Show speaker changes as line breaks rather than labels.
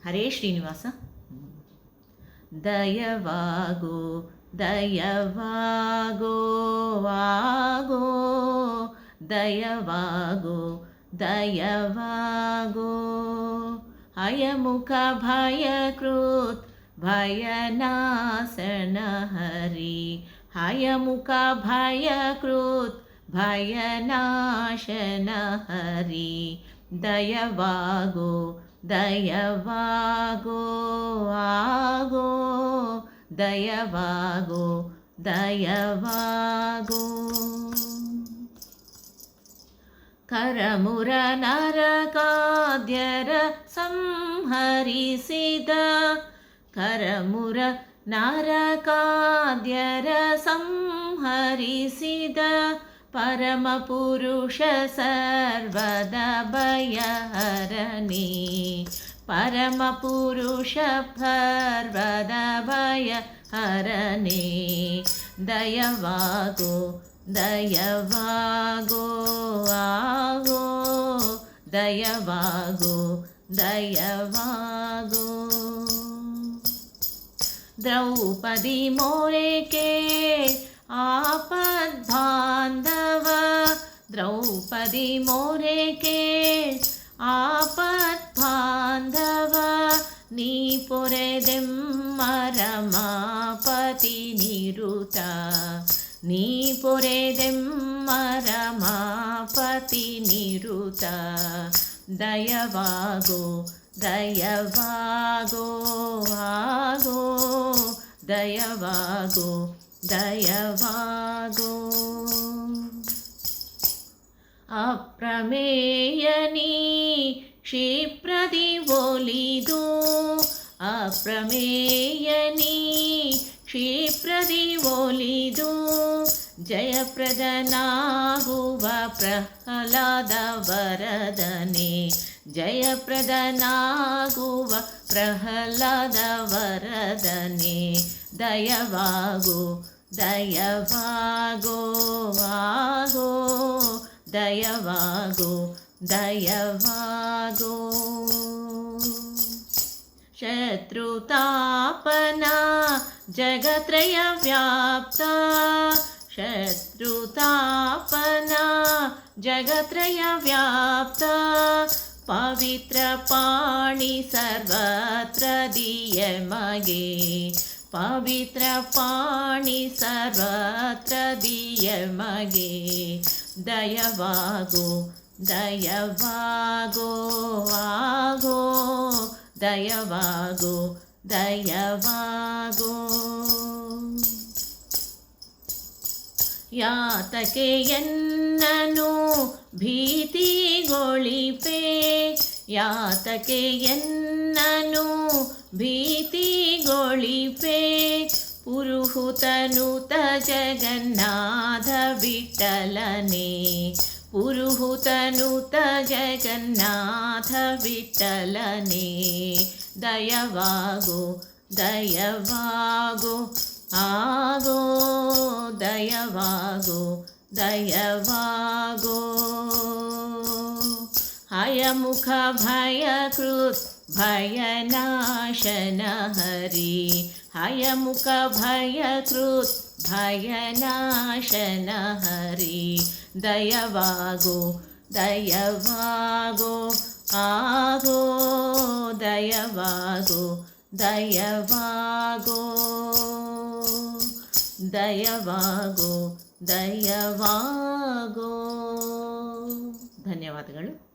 ಹರೇ ಶ್ರೀನಿವಾಸ. ದಯವಾಗೋ ದಯವಾಗೋ ಆಗೋ, ದಯವಾಗೋ ದಯವಾಗೋ. ಹಯಮುಖ ಭಯಕೃತ್ ಭಯನಾಶನ ಹರಿ, ಹಯಮುಖ ಭಯಕೃತ್ ಭಯನಾಶನ ಹರಿ. ದಯವಾಗೋ ದಯವಾಗೋ ಆಗೋ, ದಯವಾಗೋ ದಯವಾಗೋ. ಕರಮುರ ನರಕಾದ್ಯರ ಸಂಹರಿಸಿದ, ಕರಮುರ ನರಕಾದ್ಯರ ಸಂಹರಿಸಿದ ಪರಮ ಪುರುಷ ಸರ್ವದ ಭಯಹರನೇ, ಪರಮ ಪುರುಷ ಸರ್ವದ ಭಯಹರನೇ. ದಯವಾಗೋ ದಯವಾಗೋ ಆಗೋ, ದಯವಾಗೋ ದಯವಾಗೋ. ದ್ರೌಪದಿ ಮೋರೆಕೆ ಆಪದ್ಬಾಂಧವ, ದ್ರೌಪದಿ ಮೋರೆಕೆ ಆಪದ್ಬಾಂಧವ. ನೀ ಪೊರೆದೆಮ್ಮ ರಮಾಪತಿ ನಿರುತ, ನೀ ಪೊರೆದೆಮ್ಮ ರಮಾಪತಿ ನಿರುತ. ದಯವಾಗೋ ದಯವಾಗೋ ಆಗೋ, ದಯವಾಗೋ ದಯವಾಗೋ. ಅಪ್ರಮೇಯನೀ ಕ್ಷಿಪ್ರದಿ ಒಲಿದು, ಅಪ್ರಮೇಯನೀ ಕ್ಷಿಪ್ರದಿ ಒಲಿದು. ಜಯಪ್ರದನಾಗುವ ಪ್ರಹ್ಲಾದ ವರದನೆ, ಜಯಪ್ರದನಾಗುವ ಪ್ರಹ್ಲಾದ ವರದನೆ. ದಯವಾಗೋ ದಯವಾಗೋ ಆಗೋ, ದಯವಾಗೋ ದಯವಾಗೋ. ಶತ್ರುತಾಪನ ಜಗತ್ರಯ ವ್ಯಾಪ್ತ, ಶತ್ರುತಾಪನ ಜಗತ್ರಯ ವ್ಯಾಪ್ತ. ಪವಿತ್ರ ಪಾಣಿ ಸರ್ವತ್ರ ದಿಯಮಗೆ, ಪವಿತ್ರ ಪಾಣಿ ಸರ್ವತ್ರ ದಿಯಮಗೆ. ದಯವಾಗೋ ದಯವಾಗೋ ಆಗೋ, ದಯವಾಗೋ ದಯವಾಗೋ. ಯಾತಕೆಯನ್ನನು ಭೀತಿಗೊಳಿಪೆ, ಯಾತಕೆಯನ್ನನು ಭೀತಿಗೊಳಿಪೆ. ಪುರುಹುತನುತ ಜಗನ್ನಾಥ ವಿಠಲನೆ, ಪುರುಹುತನುತ ಜಗನ್ನಾಥ ವಿಠಲನೆ. ದಯವಾಗೋ ದಯವಾಗೋ ಆಗೋ, ದಯವಾಗೋ ದಯವಾಗೋ. ಹಯಮುಖ ಭಯಕೃತ್ ಭಯನಾಶನ ಹರಿ, ಹಯಮುಖ ಭಯಕೃತ್ ಭಯನಾಶನ ಹರಿ. ದಯವಾಗೋ ದಯವಾಗೋ ಆಗೋ, ದಯವಾಗೋ ದಯವಾಗೋ, ದಯವಾಗೋ ದಯವಾಗೋ. ಧನ್ಯವಾದಗಳು.